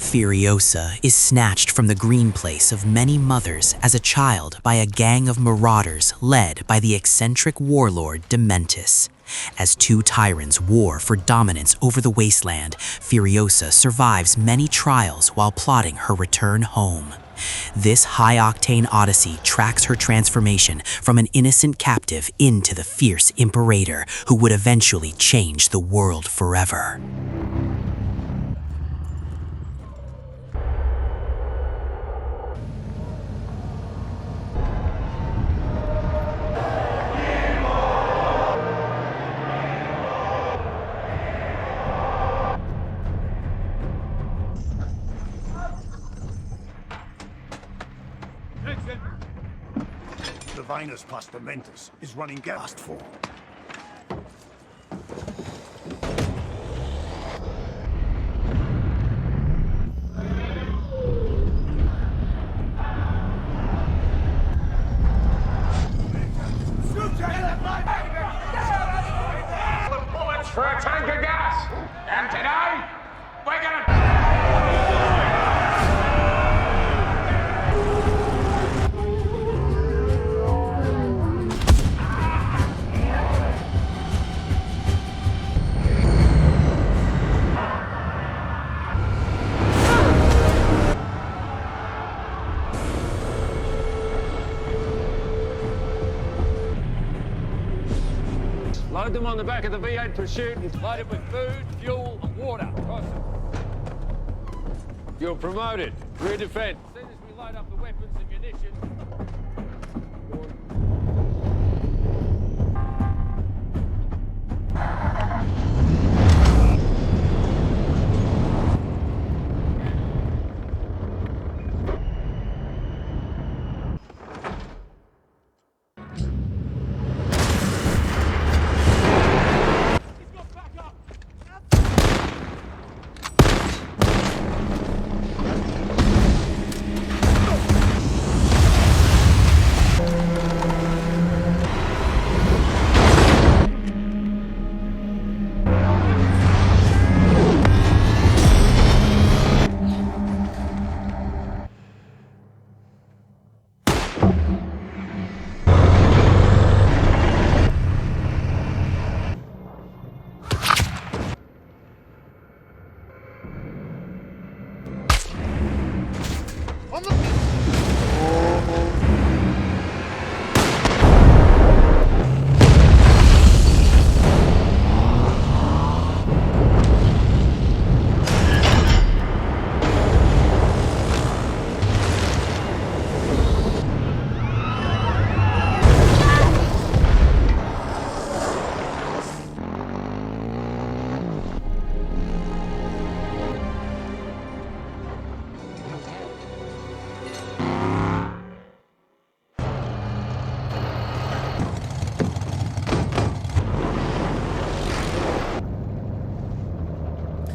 Furiosa is snatched from the green place of many mothers as a child by a gang of marauders led by the eccentric warlord Dementus. As two tyrants war for dominance over the Wasteland, Furiosa survives many trials while plotting her return home. This high-octane odyssey tracks her transformation from an innocent captive into the fierce Imperator who would eventually change the world forever. The Venus plus Dementus is running ghast form. Bullets for a tank of gas! And today, we're gonna... Load them on the back of the V8 Pursuit and load it with food, fuel, and water. You're promoted. Rear defense. As soon as we load up the weapons and munitions...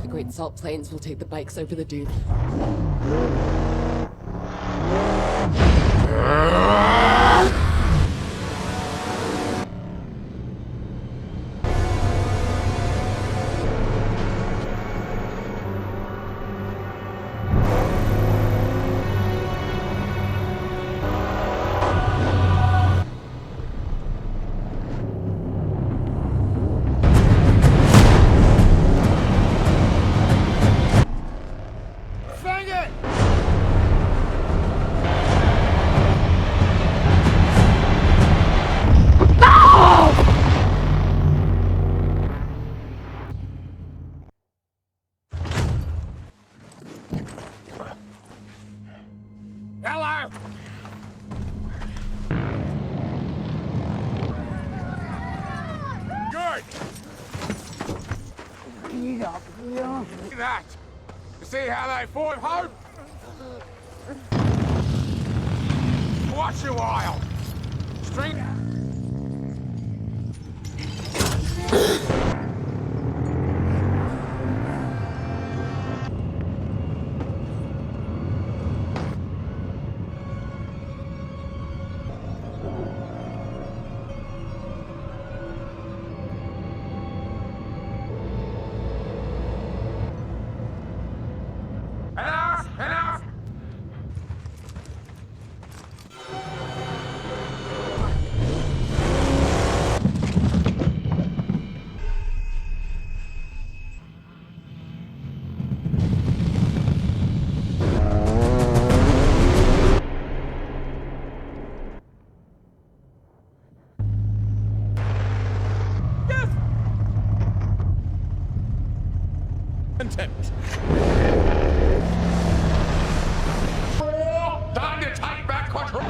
Great salt plains will take the bikes over the dune. Hello! Good! Look at that! You see how they fought home? Watch a while! String... Hello? Contempt. Time to take back control.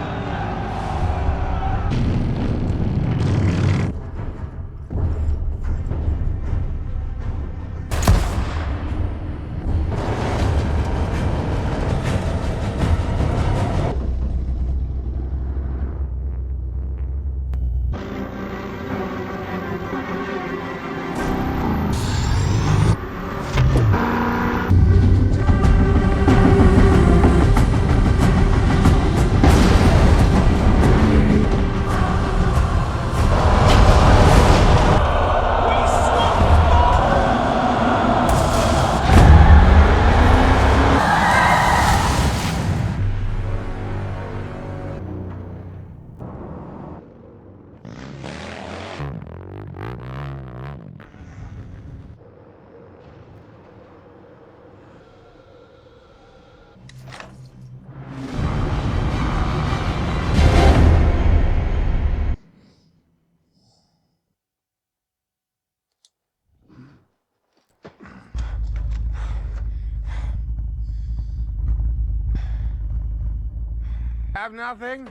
Have nothing?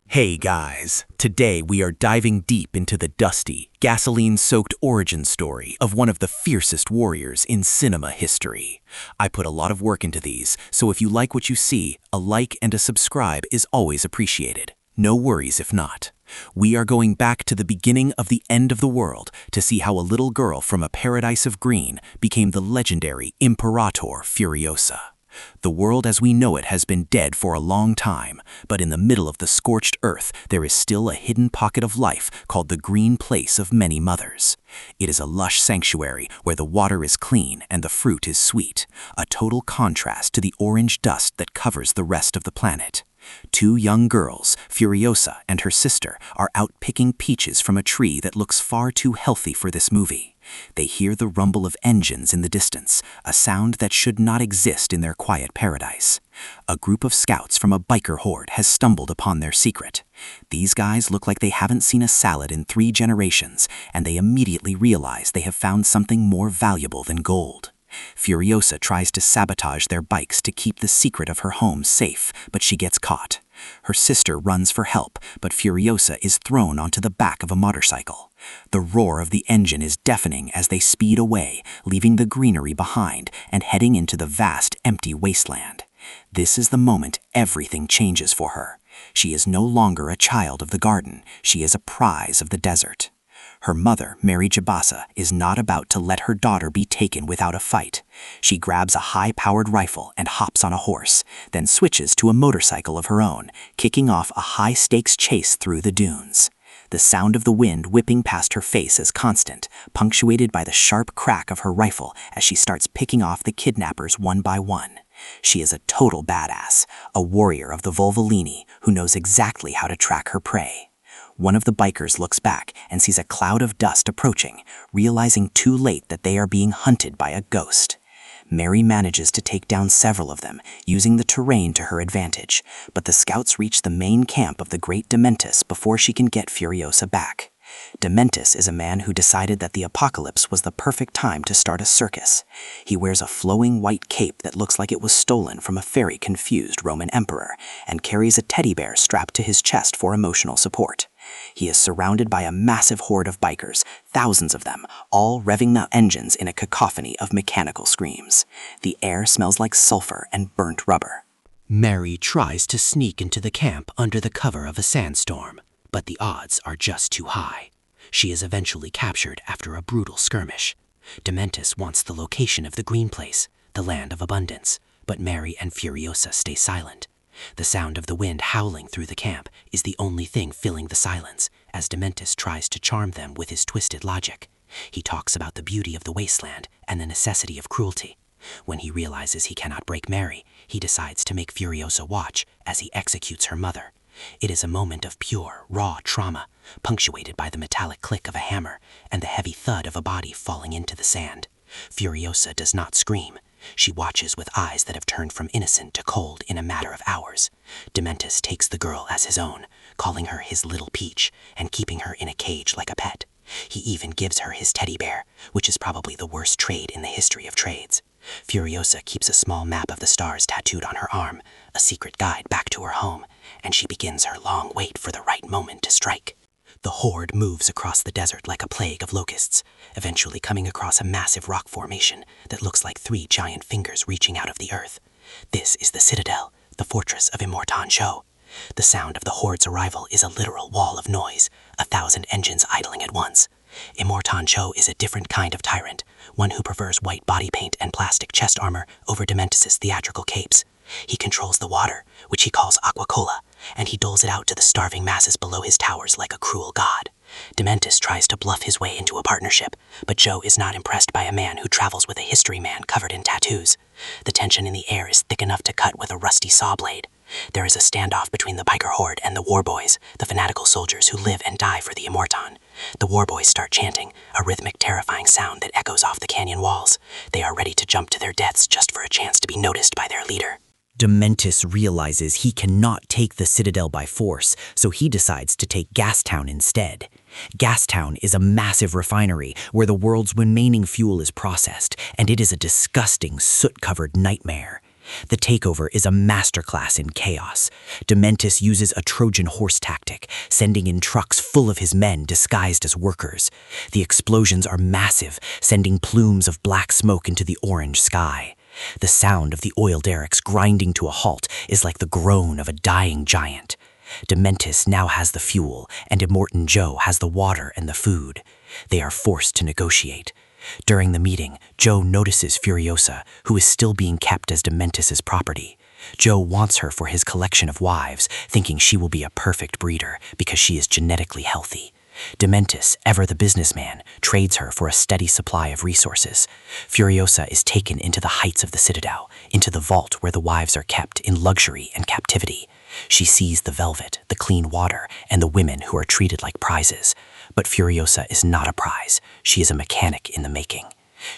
Hey guys, today we are diving deep into the dusty, gasoline-soaked origin story of one of the fiercest warriors in cinema history. I put a lot of work into these, so if you like what you see, a like and a subscribe is always appreciated. No worries if not. We are going back to the beginning of the end of the world to see how a little girl from a paradise of green became the legendary Imperator Furiosa. The world as we know it has been dead for a long time, but in the middle of the scorched earth there is still a hidden pocket of life called the green place of many mothers. It is a lush sanctuary where the water is clean and the fruit is sweet, a total contrast to the orange dust that covers the rest of the planet. Two young girls, Furiosa and her sister, are out picking peaches from a tree that looks far too healthy for this movie. They hear the rumble of engines in the distance, a sound that should not exist in their quiet paradise. A group of scouts from a biker horde has stumbled upon their secret. These guys look like they haven't seen a salad in 3 generations, and they immediately realize they have found something more valuable than gold. Furiosa tries to sabotage their bikes to keep the secret of her home safe, but she gets caught. Her sister runs for help, but Furiosa is thrown onto the back of a motorcycle. The roar of the engine is deafening as they speed away, leaving the greenery behind and heading into the vast, empty wasteland. This is the moment everything changes for her. She is no longer a child of the garden, she is a prize of the desert. Her mother, Mary Jabasa, is not about to let her daughter be taken without a fight. She grabs a high-powered rifle and hops on a horse, then switches to a motorcycle of her own, kicking off a high-stakes chase through the dunes. The sound of the wind whipping past her face is constant, punctuated by the sharp crack of her rifle as she starts picking off the kidnappers one by one. She is a total badass, a warrior of the Volvolini who knows exactly how to track her prey. One of the bikers looks back and sees a cloud of dust approaching, realizing too late that they are being hunted by a ghost. Mary manages to take down several of them, using the terrain to her advantage, but the scouts reach the main camp of the great Dementus before she can get Furiosa back. Dementus is a man who decided that the apocalypse was the perfect time to start a circus. He wears a flowing white cape that looks like it was stolen from a very confused Roman emperor, and carries a teddy bear strapped to his chest for emotional support. He is surrounded by a massive horde of bikers, thousands of them, all revving the engines in a cacophony of mechanical screams. The air smells like sulfur and burnt rubber. Mary tries to sneak into the camp under the cover of a sandstorm, but the odds are just too high. She is eventually captured after a brutal skirmish. Dementus wants the location of the green place, the land of abundance, but Mary and Furiosa stay silent. The sound of the wind howling through the camp is the only thing filling the silence, as Dementus tries to charm them with his twisted logic. He talks about the beauty of the wasteland and the necessity of cruelty. When he realizes he cannot break Mary, he decides to make Furiosa watch as he executes her mother. It is a moment of pure, raw trauma, punctuated by the metallic click of a hammer and the heavy thud of a body falling into the sand. Furiosa does not scream. She watches with eyes that have turned from innocent to cold in a matter of hours. Dementus takes the girl as his own, calling her his little peach and keeping her in a cage like a pet. He even gives her his teddy bear, which is probably the worst trade in the history of trades. Furiosa keeps a small map of the stars tattooed on her arm, a secret guide back to her home, and she begins her long wait for the right moment to strike. The horde moves across the desert like a plague of locusts, eventually coming across a massive rock formation that looks like 3 giant fingers reaching out of the earth. This is the Citadel, the fortress of Immortan Joe. The sound of the horde's arrival is a literal wall of noise, 1,000 engines idling at once. Immortan Joe is a different kind of tyrant, one who prefers white body paint and plastic chest armor over Dementus's theatrical capes. He controls the water, which he calls aquacola, and he doles it out to the starving masses below his towers like a cruel god. Dementus tries to bluff his way into a partnership, but Joe is not impressed by a man who travels with a history man covered in tattoos. The tension in the air is thick enough to cut with a rusty saw blade. There is a standoff between the biker horde and the warboys, the fanatical soldiers who live and die for the Immortan. The warboys start chanting, a rhythmic, terrifying sound that echoes off the canyon walls. They are ready to jump to their deaths just for a chance to be noticed by their leader. Dementus realizes he cannot take the Citadel by force, so he decides to take Gastown instead. Gastown is a massive refinery where the world's remaining fuel is processed, and it is a disgusting, soot-covered nightmare. The takeover is a masterclass in chaos. Dementus uses a Trojan horse tactic, sending in trucks full of his men disguised as workers. The explosions are massive, sending plumes of black smoke into the orange sky. The sound of the oil derricks grinding to a halt is like the groan of a dying giant. Dementus now has the fuel, and Immortan Joe has the water and the food. They are forced to negotiate. During the meeting, Joe notices Furiosa, who is still being kept as Dementus's property. Joe wants her for his collection of wives, thinking she will be a perfect breeder because she is genetically healthy. Dementus, ever the businessman, trades her for a steady supply of resources. Furiosa is taken into the heights of the Citadel, into the vault where the wives are kept in luxury and captivity. She sees the velvet, the clean water, and the women who are treated like prizes. But Furiosa is not a prize. She is a mechanic in the making.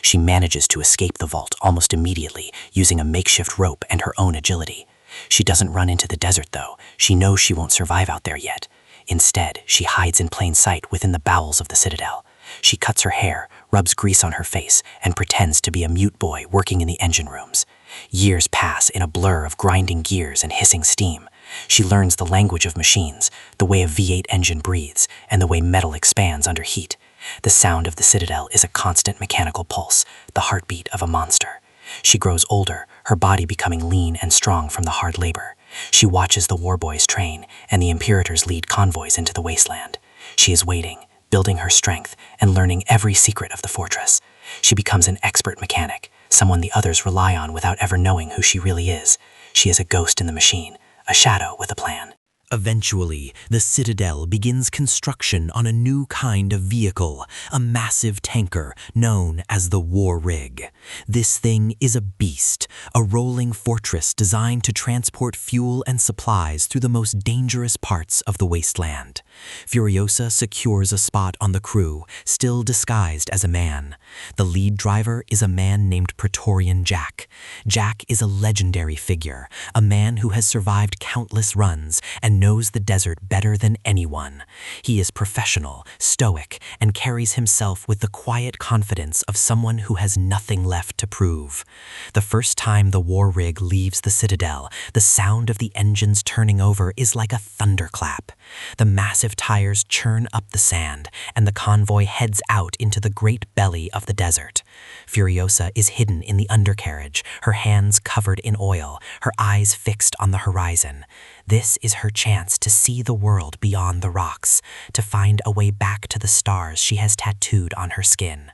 She manages to escape the vault almost immediately, using a makeshift rope and her own agility. She doesn't run into the desert, though. She knows she won't survive out there yet. Instead, she hides in plain sight within the bowels of the Citadel. She cuts her hair, rubs grease on her face, and pretends to be a mute boy working in the engine rooms. Years pass in a blur of grinding gears and hissing steam. She learns the language of machines, the way a V8 engine breathes, and the way metal expands under heat. The sound of the Citadel is a constant mechanical pulse, the heartbeat of a monster. She grows older, her body becoming lean and strong from the hard labor. She watches the warboys train, and the Imperators lead convoys into the Wasteland. She is waiting, building her strength, and learning every secret of the fortress. She becomes an expert mechanic, someone the others rely on without ever knowing who she really is. She is a ghost in the machine, a shadow with a plan. Eventually, the Citadel begins construction on a new kind of vehicle, a massive tanker known as the War Rig. This thing is a beast, a rolling fortress designed to transport fuel and supplies through the most dangerous parts of the Wasteland. Furiosa secures a spot on the crew, still disguised as a man. The lead driver is a man named Praetorian Jack. Jack is a legendary figure, a man who has survived countless runs and knows the desert better than anyone. He is professional, stoic, and carries himself with the quiet confidence of someone who has nothing left to prove. The first time the War Rig leaves the Citadel, the sound of the engines turning over is like a thunderclap. The massive tires churn up the sand, and the convoy heads out into the great belly of the desert. Furiosa is hidden in the undercarriage, her hands covered in oil, her eyes fixed on the horizon. This is her chance to see the world beyond the rocks, to find a way back to the stars she has tattooed on her skin.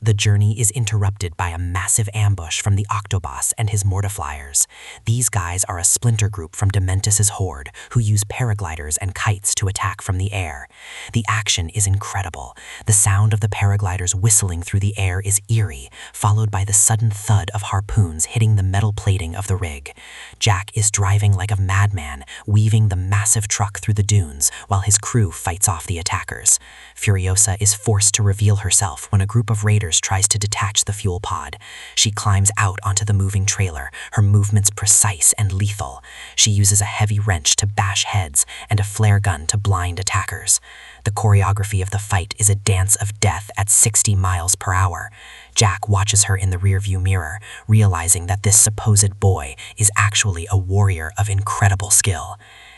The journey is interrupted by a massive ambush from the Octoboss and his Mortifliers. These guys are a splinter group from Dementus's horde who use paragliders and kites to attack from the air. The action is incredible. The sound of the paragliders whistling through the air is eerie, followed by the sudden thud of harpoons hitting the metal plating of the rig. Jack is driving like a madman, weaving the massive truck through the dunes while his crew fights off the attackers. Furiosa is forced to reveal herself when a group of raiders Sanders tries to detach the fuel pod. She climbs out onto the moving trailer, her movements precise and lethal. She uses a heavy wrench to bash heads and a flare gun to blind attackers. The choreography of the fight is a dance of death at 60 miles per hour. Jack watches her in the rearview mirror, realizing that this supposed boy is actually a warrior of incredible skill.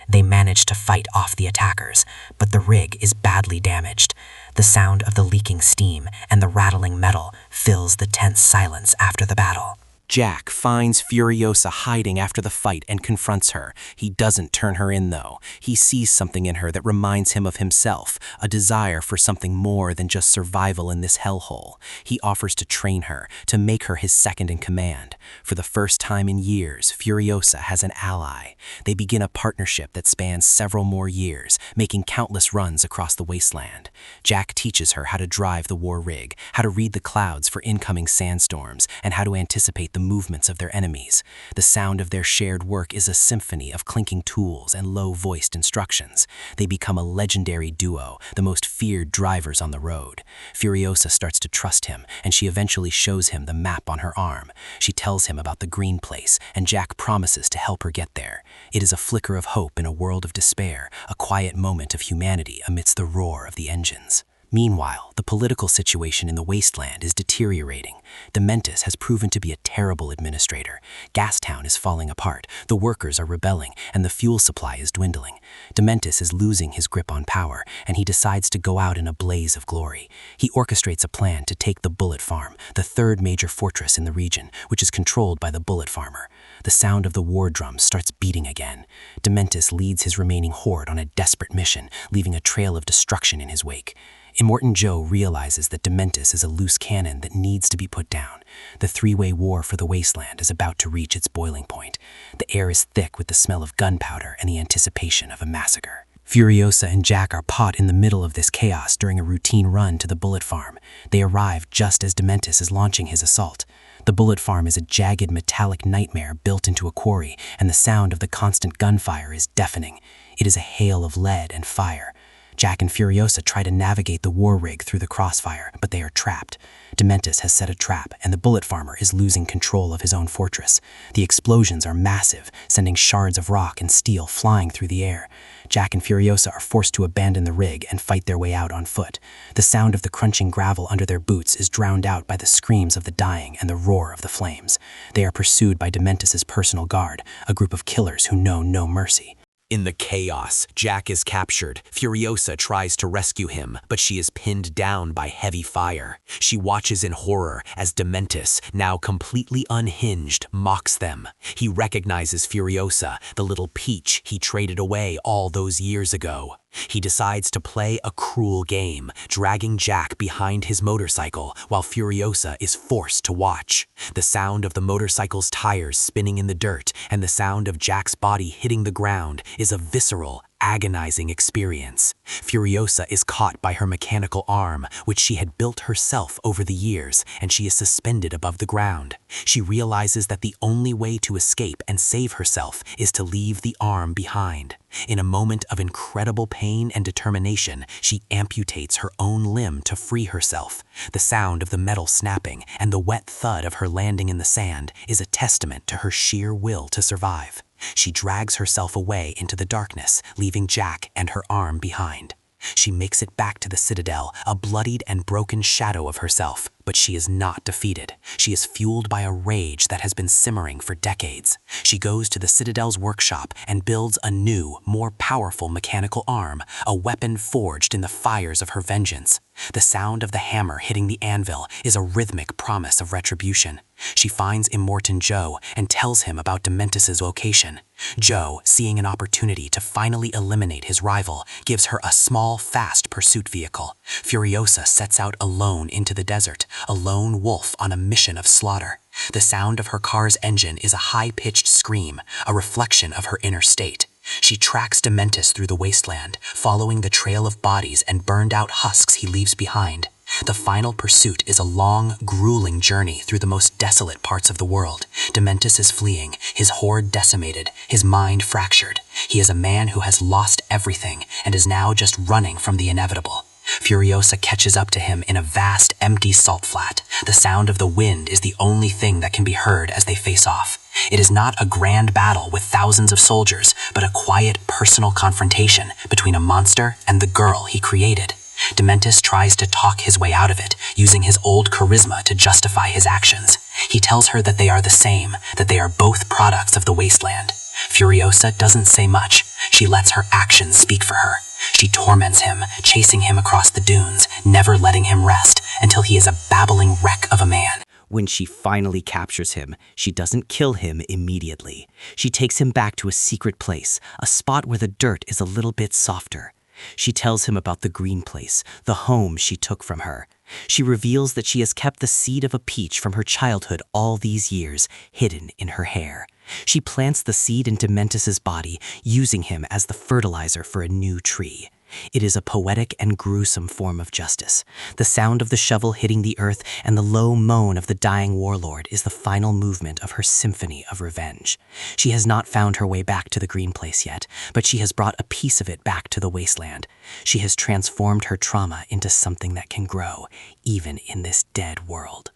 They manage to fight off the attackers, but the rig is badly damaged. The sound of the leaking steam and the rattling metal fills the tense silence after the battle. Jack finds Furiosa hiding after the fight and confronts her. He doesn't turn her in, though. He sees something in her that reminds him of himself, a desire for something more than just survival in this hellhole. He offers to train her, to make her his second in command. For the first time in years, Furiosa has an ally. They begin a partnership that spans several more years, making countless runs across the wasteland. Jack teaches her how to drive the war rig, how to read the clouds for incoming sandstorms, and how to anticipate the movements of their enemies. The sound of their shared work is a symphony of clinking tools and low-voiced instructions. They become a legendary duo, the most feared drivers on the road. Furiosa starts to trust him, and she eventually shows him the map on her arm. She tells him about the green place, and Jack promises to help her get there. It is a flicker of hope in a world of despair, a quiet moment of humanity amidst the roar of the engines. Meanwhile, the political situation in the Wasteland is deteriorating. Dementus has proven to be a terrible administrator. Gastown is falling apart, the workers are rebelling, and the fuel supply is dwindling. Dementus is losing his grip on power, and he decides to go out in a blaze of glory. He orchestrates a plan to take the Bullet Farm, the third major fortress in the region, which is controlled by the Bullet Farmer. The sound of the war drums starts beating again. Dementus leads his remaining horde on a desperate mission, leaving a trail of destruction in his wake. Immortan Joe realizes that Dementus is a loose cannon that needs to be put down. The three-way war for the Wasteland is about to reach its boiling point. The air is thick with the smell of gunpowder and the anticipation of a massacre. Furiosa and Jack are caught in the middle of this chaos during a routine run to the Bullet Farm. They arrive just as Dementus is launching his assault. The Bullet Farm is a jagged metallic nightmare built into a quarry, and the sound of the constant gunfire is deafening. It is a hail of lead and fire. Jack and Furiosa try to navigate the war rig through the crossfire, but they are trapped. Dementus has set a trap, and the Bullet Farmer is losing control of his own fortress. The explosions are massive, sending shards of rock and steel flying through the air. Jack and Furiosa are forced to abandon the rig and fight their way out on foot. The sound of the crunching gravel under their boots is drowned out by the screams of the dying and the roar of the flames. They are pursued by Dementus's personal guard, a group of killers who know no mercy. In the chaos, Jack is captured. Furiosa tries to rescue him, but she is pinned down by heavy fire. She watches in horror as Dementus, now completely unhinged, mocks them. He recognizes Furiosa, the little peach he traded away all those years ago. He decides to play a cruel game, dragging Jack behind his motorcycle while Furiosa is forced to watch. The sound of the motorcycle's tires spinning in the dirt and the sound of Jack's body hitting the ground is a visceral, agonizing experience. Furiosa is caught by her mechanical arm, which she had built herself over the years, and she is suspended above the ground. She realizes that the only way to escape and save herself is to leave the arm behind. In a moment of incredible pain and determination, she amputates her own limb to free herself. The sound of the metal snapping and the wet thud of her landing in the sand is a testament to her sheer will to survive. She drags herself away into the darkness, leaving Jack and her arm behind. She makes it back to the Citadel, a bloodied and broken shadow of herself, but she is not defeated. She is fueled by a rage that has been simmering for decades. She goes to the Citadel's workshop and builds a new, more powerful mechanical arm, a weapon forged in the fires of her vengeance. The sound of the hammer hitting the anvil is a rhythmic promise of retribution. She finds Immortan Joe and tells him about Dementus's location. Joe, seeing an opportunity to finally eliminate his rival, gives her a small, fast pursuit vehicle. Furiosa sets out alone into the desert, a lone wolf on a mission of slaughter. The sound of her car's engine is a high-pitched scream, a reflection of her inner state. She tracks Dementus through the wasteland, following the trail of bodies and burned-out husks he leaves behind. The final pursuit is a long, grueling journey through the most desolate parts of the world. Dementus is fleeing, his horde decimated, his mind fractured. He is a man who has lost everything and is now just running from the inevitable. Furiosa catches up to him in a vast, empty salt flat. The sound of the wind is the only thing that can be heard as they face off. It is not a grand battle with thousands of soldiers, but a quiet, personal confrontation between a monster and the girl he created. Dementus tries to talk his way out of it, using his old charisma to justify his actions. He tells her that they are the same, that they are both products of the Wasteland. Furiosa doesn't say much. She lets her actions speak for her. She torments him, chasing him across the dunes, never letting him rest until he is a babbling wreck of a man. When she finally captures him, she doesn't kill him immediately. She takes him back to a secret place, a spot where the dirt is a little bit softer. She tells him about the green place, the home she took from her. She reveals that she has kept the seed of a peach from her childhood all these years, hidden in her hair. She plants the seed in Dementus's body, using him as the fertilizer for a new tree. It is a poetic and gruesome form of justice. The sound of the shovel hitting the earth and the low moan of the dying warlord is the final movement of her symphony of revenge. She has not found her way back to the green place yet, but she has brought a piece of it back to the wasteland. She has transformed her trauma into something that can grow, even in this dead world.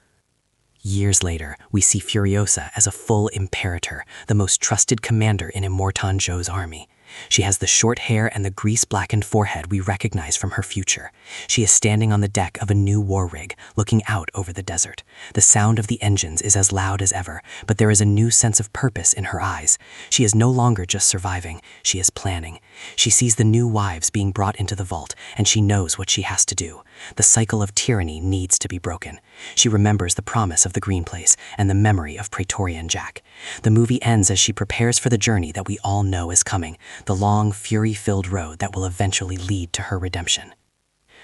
Years later, we see Furiosa as a full Imperator, the most trusted commander in Immortan Joe's army. She has the short hair and the grease-blackened forehead we recognize from her future. She is standing on the deck of a new war rig, looking out over the desert. The sound of the engines is as loud as ever, but there is a new sense of purpose in her eyes. She is no longer just surviving, she is planning. She sees the new wives being brought into the vault, and she knows what she has to do. The cycle of tyranny needs to be broken. She remembers the promise of the green place and the memory of Praetorian Jack. The movie ends as she prepares for the journey that we all know is coming, the long, fury-filled road that will eventually lead to her redemption.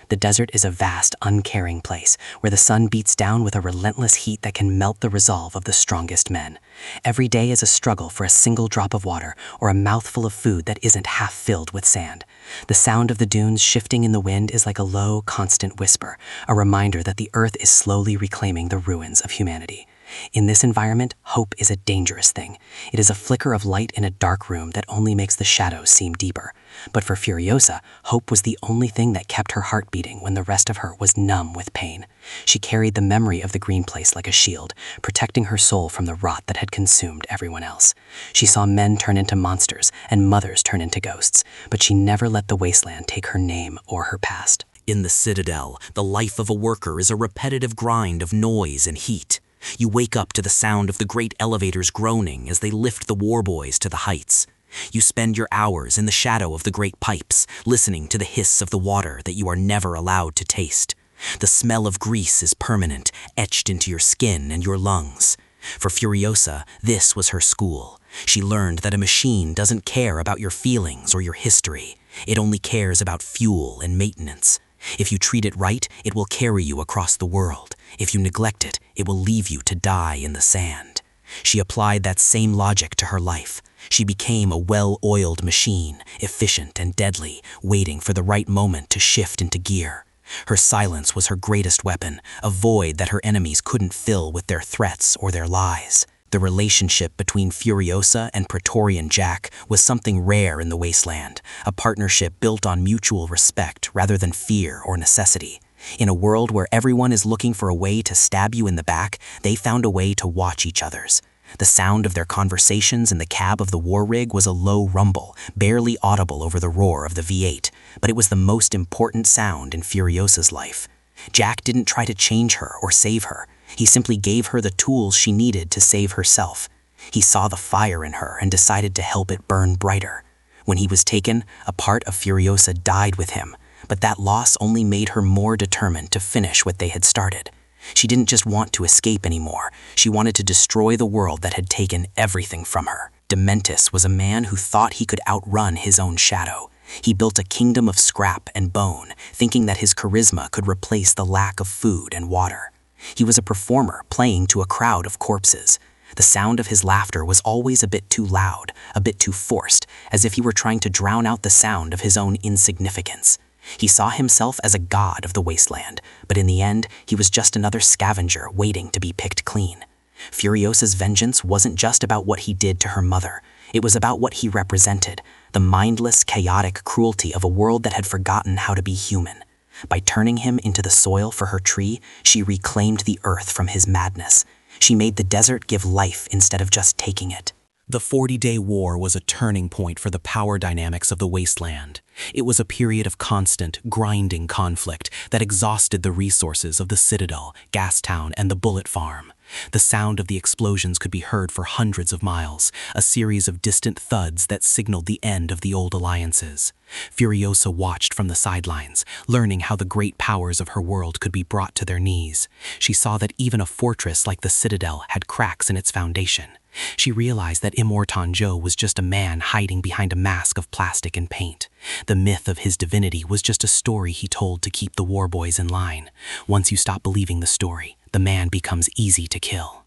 The desert is a vast, uncaring place where the sun beats down with a relentless heat that can melt the resolve of the strongest men. Every day is a struggle for a single drop of water or a mouthful of food that isn't half filled with sand. The sound of the dunes shifting in the wind is like a low, constant whisper, a reminder that the earth is slowly reclaiming the ruins of humanity. In this environment, hope is a dangerous thing. It is a flicker of light in a dark room that only makes the shadows seem deeper. But for Furiosa, hope was the only thing that kept her heart beating when the rest of her was numb with pain. She carried the memory of the green place like a shield, protecting her soul from the rot that had consumed everyone else. She saw men turn into monsters and mothers turn into ghosts, but she never let the wasteland take her name or her past. In the Citadel, the life of a worker is a repetitive grind of noise and heat. You wake up to the sound of the great elevators groaning as they lift the warboys to the heights. You spend your hours in the shadow of the great pipes, listening to the hiss of the water that you are never allowed to taste. The smell of grease is permanent, etched into your skin and your lungs. For Furiosa, this was her school. She learned that a machine doesn't care about your feelings or your history. It only cares about fuel and maintenance. If you treat it right, it will carry you across the world. If you neglect it, it will leave you to die in the sand. She applied that same logic to her life. She became a well-oiled machine, efficient and deadly, waiting for the right moment to shift into gear. Her silence was her greatest weapon, a void that her enemies couldn't fill with their threats or their lies. The relationship between Furiosa and Praetorian Jack was something rare in the Wasteland, a partnership built on mutual respect rather than fear or necessity. In a world where everyone is looking for a way to stab you in the back, they found a way to watch each other's. The sound of their conversations in the cab of the war rig was a low rumble, barely audible over the roar of the V8, but it was the most important sound in Furiosa's life. Jack didn't try to change her or save her. He simply gave her the tools she needed to save herself. He saw the fire in her and decided to help it burn brighter. When he was taken, a part of Furiosa died with him, but that loss only made her more determined to finish what they had started. She didn't just want to escape anymore. She wanted to destroy the world that had taken everything from her. Dementus was a man who thought he could outrun his own shadow. He built a kingdom of scrap and bone, thinking that his charisma could replace the lack of food and water. He was a performer playing to a crowd of corpses. The sound of his laughter was always a bit too loud, a bit too forced, as if he were trying to drown out the sound of his own insignificance. He saw himself as a god of the wasteland, but in the end, he was just another scavenger waiting to be picked clean. Furiosa's vengeance wasn't just about what he did to her mother. It was about what he represented, the mindless, chaotic cruelty of a world that had forgotten how to be human. By turning him into the soil for her tree, she reclaimed the earth from his madness. She made the desert give life instead of just taking it. The 40-Day War was a turning point for the power dynamics of the Wasteland. It was a period of constant, grinding conflict that exhausted the resources of the Citadel, Gastown, and the Bullet Farm. The sound of the explosions could be heard for hundreds of miles, a series of distant thuds that signaled the end of the old alliances. Furiosa watched from the sidelines, learning how the great powers of her world could be brought to their knees. She saw that even a fortress like the Citadel had cracks in its foundation. She realized that Immortan Joe was just a man hiding behind a mask of plastic and paint. The myth of his divinity was just a story he told to keep the war boys in line. Once you stop believing the story, the man becomes easy to kill.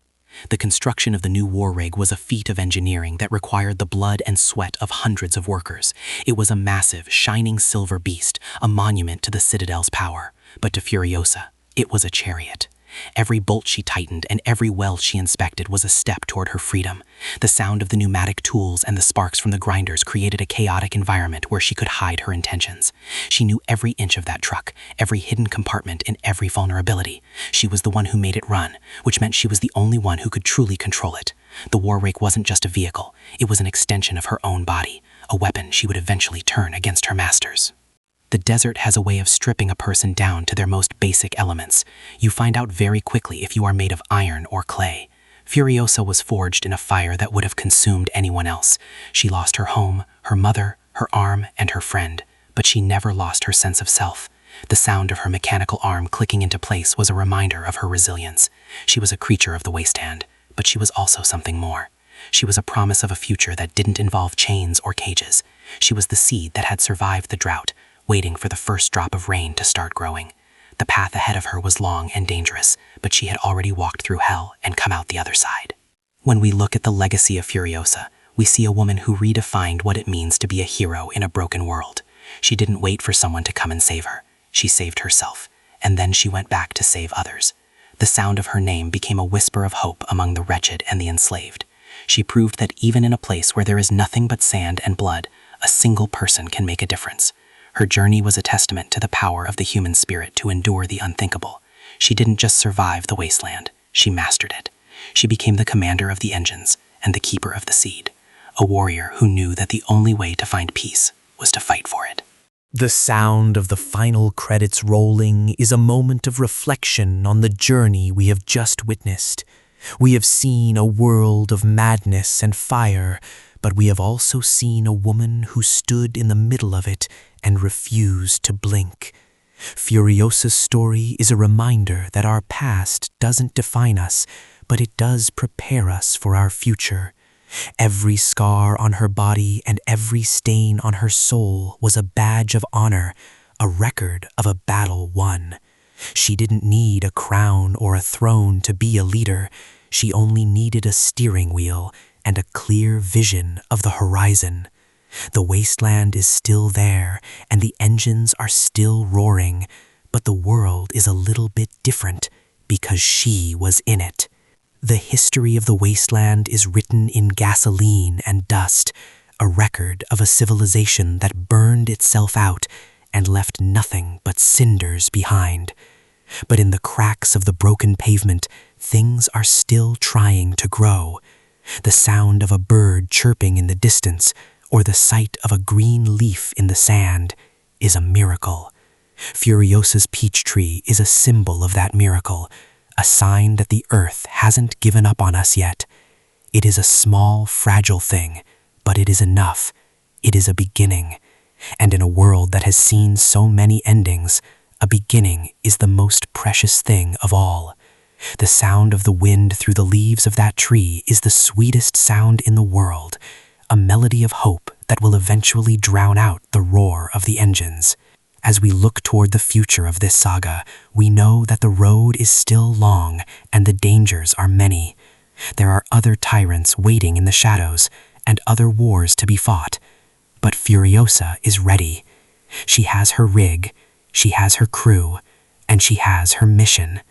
The construction of the new war rig was a feat of engineering that required the blood and sweat of hundreds of workers. It was a massive, shining silver beast, a monument to the Citadel's power. But to Furiosa, it was a chariot. Every bolt she tightened and every weld she inspected was a step toward her freedom. The sound of the pneumatic tools and the sparks from the grinders created a chaotic environment where she could hide her intentions. She knew every inch of that truck, every hidden compartment and every vulnerability. She was the one who made it run, which meant she was the only one who could truly control it. The war rig wasn't just a vehicle, it was an extension of her own body, a weapon she would eventually turn against her masters. The desert has a way of stripping a person down to their most basic elements. You find out very quickly if you are made of iron or clay. Furiosa was forged in a fire that would have consumed anyone else. She lost her home, her mother, her arm, and her friend, but she never lost her sense of self. The sound of her mechanical arm clicking into place was a reminder of her resilience. She was a creature of the wasteland, but she was also something more. She was a promise of a future that didn't involve chains or cages. She was the seed that had survived the drought, waiting for the first drop of rain to start growing. The path ahead of her was long and dangerous, but she had already walked through hell and come out the other side. When we look at the legacy of Furiosa, we see a woman who redefined what it means to be a hero in a broken world. She didn't wait for someone to come and save her. She saved herself, and then she went back to save others. The sound of her name became a whisper of hope among the wretched and the enslaved. She proved that even in a place where there is nothing but sand and blood, a single person can make a difference. Her journey was a testament to the power of the human spirit to endure the unthinkable. She didn't just survive the wasteland, she mastered it. She became the commander of the engines and the keeper of the seed, a warrior who knew that the only way to find peace was to fight for it. The sound of the final credits rolling is a moment of reflection on the journey we have just witnessed. We have seen a world of madness and fire, but we have also seen a woman who stood in the middle of it and refused to blink. Furiosa's story is a reminder that our past doesn't define us, but it does prepare us for our future. Every scar on her body and every stain on her soul was a badge of honor, a record of a battle won. She didn't need a crown or a throne to be a leader. She only needed a steering wheel and a clear vision of the horizon. The wasteland is still there, and the engines are still roaring, but the world is a little bit different because she was in it. The history of the wasteland is written in gasoline and dust, a record of a civilization that burned itself out and left nothing but cinders behind. But in the cracks of the broken pavement, things are still trying to grow. The sound of a bird chirping in the distance, or the sight of a green leaf in the sand, is a miracle. Furiosa's peach tree is a symbol of that miracle, a sign that the earth hasn't given up on us yet. It is a small, fragile thing, but it is enough. It is a beginning. And in a world that has seen so many endings, a beginning is the most precious thing of all. The sound of the wind through the leaves of that tree is the sweetest sound in the world, a melody of hope that will eventually drown out the roar of the engines. As we look toward the future of this saga, we know that the road is still long and the dangers are many. There are other tyrants waiting in the shadows and other wars to be fought. But Furiosa is ready. She has her rig, she has her crew, and she has her mission.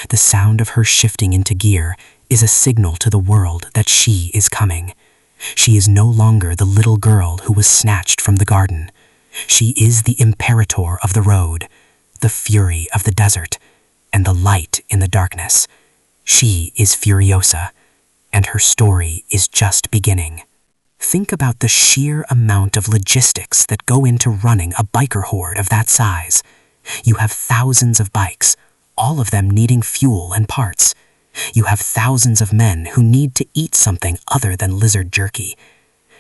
The sound of her shifting into gear is a signal to the world that she is coming. She is no longer the little girl who was snatched from the garden. She is the Imperator of the road, the fury of the desert and the light in the darkness. She is Furiosa, and her story is just beginning. Think about the sheer amount of logistics that go into running a biker horde of that size. You have thousands of bikes, all of them needing fuel and parts. You have thousands of men who need to eat something other than lizard jerky.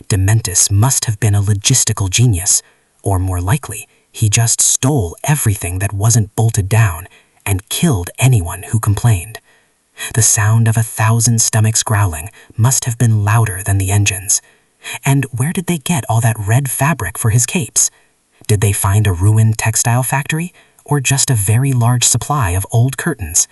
Dementus must have been a logistical genius, or more likely, he just stole everything that wasn't bolted down and killed anyone who complained. The sound of 1,000 stomachs growling must have been louder than the engines. And where did they get all that red fabric for his capes? Did they find a ruined textile factory, or just a very large supply of old curtains?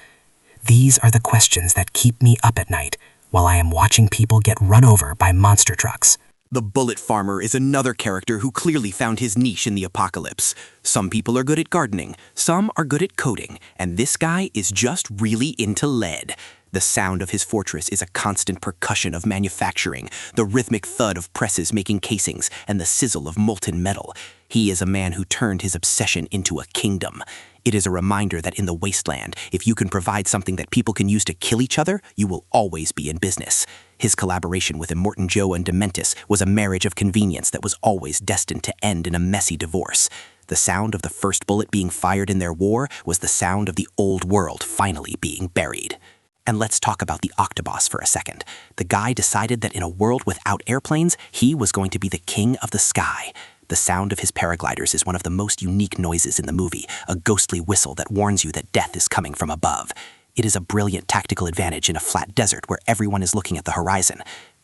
These are the questions that keep me up at night while I am watching people get run over by monster trucks. The bullet farmer is another character who clearly found his niche in the apocalypse. Some people are good at gardening, some are good at coding, and this guy is just really into lead. The sound of his fortress is a constant percussion of manufacturing, the rhythmic thud of presses making casings, and the sizzle of molten metal. He is a man who turned his obsession into a kingdom. It is a reminder that in the Wasteland, if you can provide something that people can use to kill each other, you will always be in business. His collaboration with Immortan Joe and Dementus was a marriage of convenience that was always destined to end in a messy divorce. The sound of the first bullet being fired in their war was the sound of the old world finally being buried. And let's talk about the Octoboss for a second. The guy decided that in a world without airplanes, he was going to be the king of the sky. The sound of his paragliders is one of the most unique noises in the movie, a ghostly whistle that warns you that death is coming from above. It is a brilliant tactical advantage in a flat desert where everyone is looking at the horizon.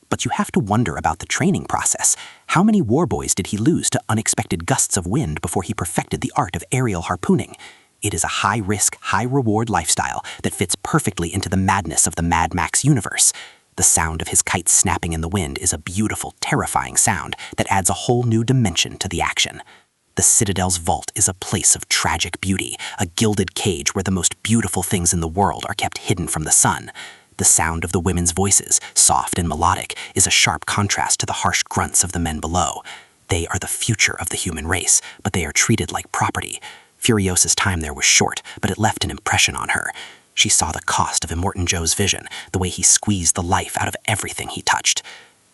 But you have to wonder about the training process. How many warboys did he lose to unexpected gusts of wind before he perfected the art of aerial harpooning? It is a high-risk, high-reward lifestyle that fits perfectly into the madness of the Mad Max universe. The sound of his kite snapping in the wind is a beautiful, terrifying sound that adds a whole new dimension to the action. The Citadel's vault is a place of tragic beauty, a gilded cage where the most beautiful things in the world are kept hidden from the sun. The sound of the women's voices, soft and melodic, is a sharp contrast to the harsh grunts of the men below. They are the future of the human race, but they are treated like property. Furiosa's time there was short, but it left an impression on her. She saw the cost of Immortan Joe's vision, the way he squeezed the life out of everything he touched.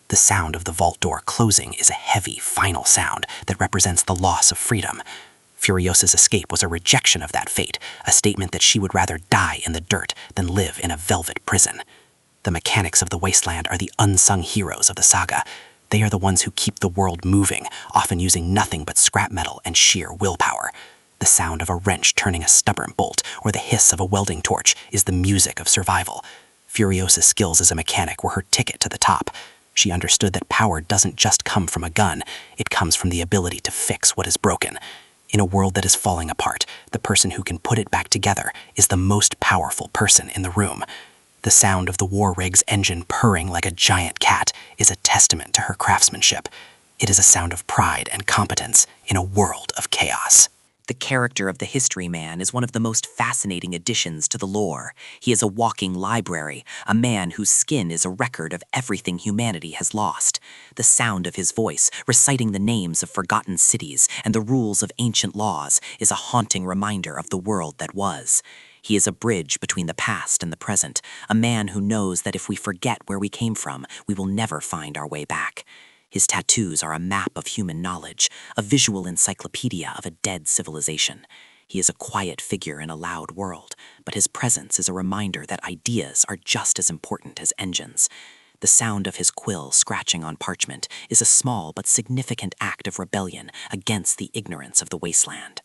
The sound of the vault door closing is a heavy, final sound that represents the loss of freedom. Furiosa's escape was a rejection of that fate, a statement that she would rather die in the dirt than live in a velvet prison. The mechanics of the Wasteland are the unsung heroes of the saga. They are the ones who keep the world moving, often using nothing but scrap metal and sheer willpower. The sound of a wrench turning a stubborn bolt or the hiss of a welding torch is the music of survival. Furiosa's skills as a mechanic were her ticket to the top. She understood that power doesn't just come from a gun, it comes from the ability to fix what is broken. In a world that is falling apart, the person who can put it back together is the most powerful person in the room. The sound of the war rig's engine purring like a giant cat is a testament to her craftsmanship. It is a sound of pride and competence in a world of chaos. The character of the History Man is one of the most fascinating additions to the lore. He is a walking library, a man whose skin is a record of everything humanity has lost. The sound of his voice, reciting the names of forgotten cities and the rules of ancient laws, is a haunting reminder of the world that was. He is a bridge between the past and the present, a man who knows that if we forget where we came from, we will never find our way back. His tattoos are a map of human knowledge, a visual encyclopedia of a dead civilization. He is a quiet figure in a loud world, but his presence is a reminder that ideas are just as important as engines. The sound of his quill scratching on parchment is a small but significant act of rebellion against the ignorance of the Wasteland.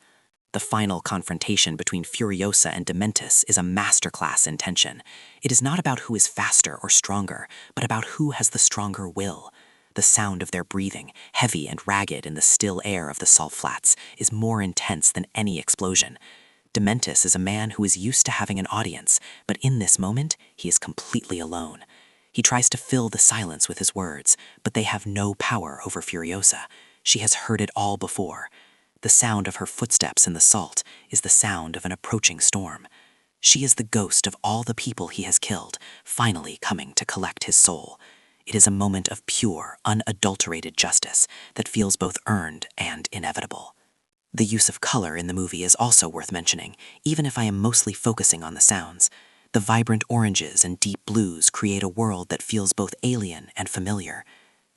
The final confrontation between Furiosa and Dementus is a masterclass in tension. It is not about who is faster or stronger, but about who has the stronger will. The sound of their breathing, heavy and ragged in the still air of the salt flats, is more intense than any explosion. Dementus is a man who is used to having an audience, but in this moment, he is completely alone. He tries to fill the silence with his words, but they have no power over Furiosa. She has heard it all before. The sound of her footsteps in the salt is the sound of an approaching storm. She is the ghost of all the people he has killed, finally coming to collect his soul. It is a moment of pure, unadulterated justice that feels both earned and inevitable. The use of color in the movie is also worth mentioning, even if I am mostly focusing on the sounds. The vibrant oranges and deep blues create a world that feels both alien and familiar.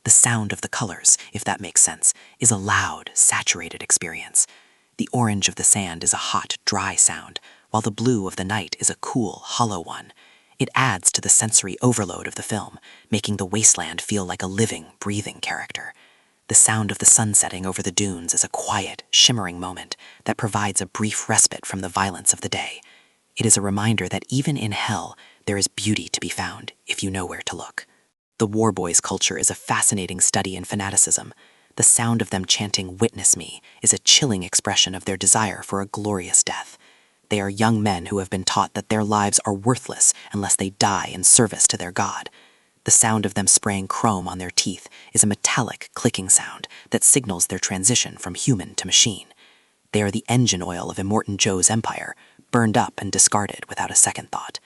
The sound of the colors, if that makes sense, is a loud, saturated experience. The orange of the sand is a hot, dry sound, while the blue of the night is a cool, hollow one. It adds to the sensory overload of the film, making the wasteland feel like a living, breathing character. The sound of the sun setting over the dunes is a quiet, shimmering moment that provides a brief respite from the violence of the day. It is a reminder that even in hell, there is beauty to be found if you know where to look. The War Boys culture is a fascinating study in fanaticism. The sound of them chanting "Witness me" is a chilling expression of their desire for a glorious death. They are young men who have been taught that their lives are worthless unless they die in service to their god. The sound of them spraying chrome on their teeth is a metallic, clicking sound that signals their transition from human to machine. They are the engine oil of Immortan Joe's empire, burned up and discarded without a second thought.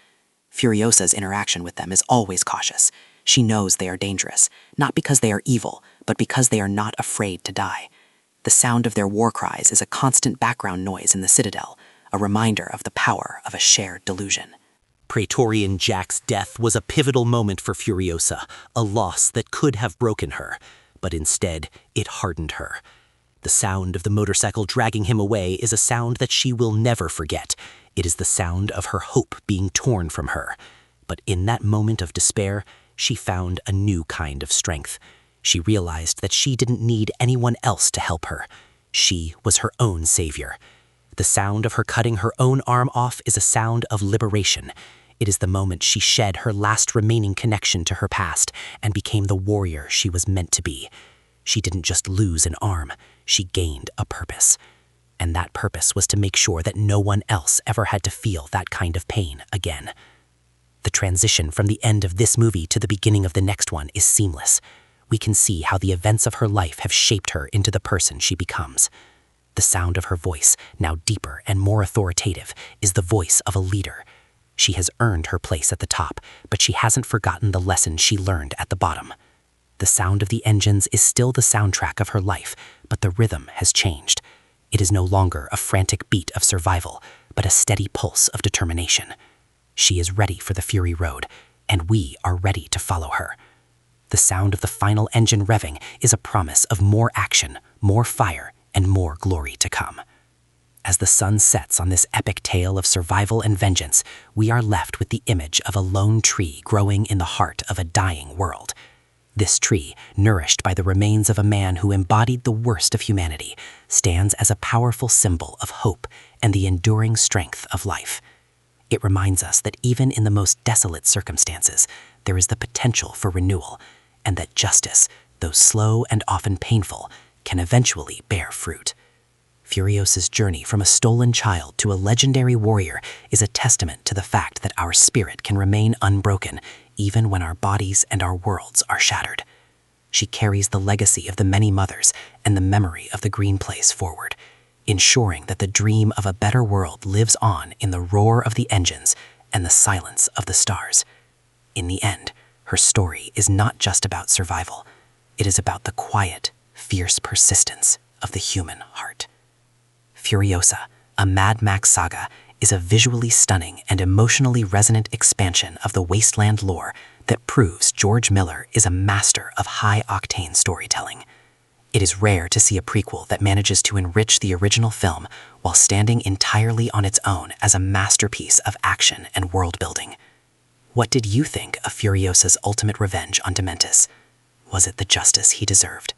Furiosa's interaction with them is always cautious. She knows they are dangerous, not because they are evil, but because they are not afraid to die. The sound of their war cries is a constant background noise in the Citadel, a reminder of the power of a shared delusion. Praetorian Jack's death was a pivotal moment for Furiosa, a loss that could have broken her, but instead it hardened her. The sound of the motorcycle dragging him away is a sound that she will never forget. It is the sound of her hope being torn from her. But in that moment of despair, she found a new kind of strength. She realized that she didn't need anyone else to help her. She was her own savior. The sound of her cutting her own arm off is a sound of liberation. It is the moment she shed her last remaining connection to her past and became the warrior she was meant to be. She didn't just lose an arm, she gained a purpose. And that purpose was to make sure that no one else ever had to feel that kind of pain again. The transition from the end of this movie to the beginning of the next one is seamless. We can see how the events of her life have shaped her into the person she becomes. The sound of her voice, now deeper and more authoritative, is the voice of a leader. She has earned her place at the top, but she hasn't forgotten the lesson she learned at the bottom. The sound of the engines is still the soundtrack of her life, but the rhythm has changed. It is no longer a frantic beat of survival, but a steady pulse of determination. She is ready for the Fury Road, and we are ready to follow her. The sound of the final engine revving is a promise of more action, more fire, and more glory to come. As the sun sets on this epic tale of survival and vengeance, we are left with the image of a lone tree growing in the heart of a dying world. This tree, nourished by the remains of a man who embodied the worst of humanity, stands as a powerful symbol of hope and the enduring strength of life. It reminds us that even in the most desolate circumstances, there is the potential for renewal, and that justice, though slow and often painful, can eventually bear fruit. Furiosa's journey from a stolen child to a legendary warrior is a testament to the fact that our spirit can remain unbroken even when our bodies and our worlds are shattered. She carries the legacy of the many mothers and the memory of the Green Place forward, ensuring that the dream of a better world lives on in the roar of the engines and the silence of the stars. In the end, her story is not just about survival. It is about the quiet, fierce persistence of the human heart. Furiosa, a Mad Max Saga, is a visually stunning and emotionally resonant expansion of the Wasteland lore that proves George Miller is a master of high-octane storytelling. It is rare to see a prequel that manages to enrich the original film while standing entirely on its own as a masterpiece of action and world-building. What did you think of Furiosa's ultimate revenge on Dementus? Was it the justice he deserved?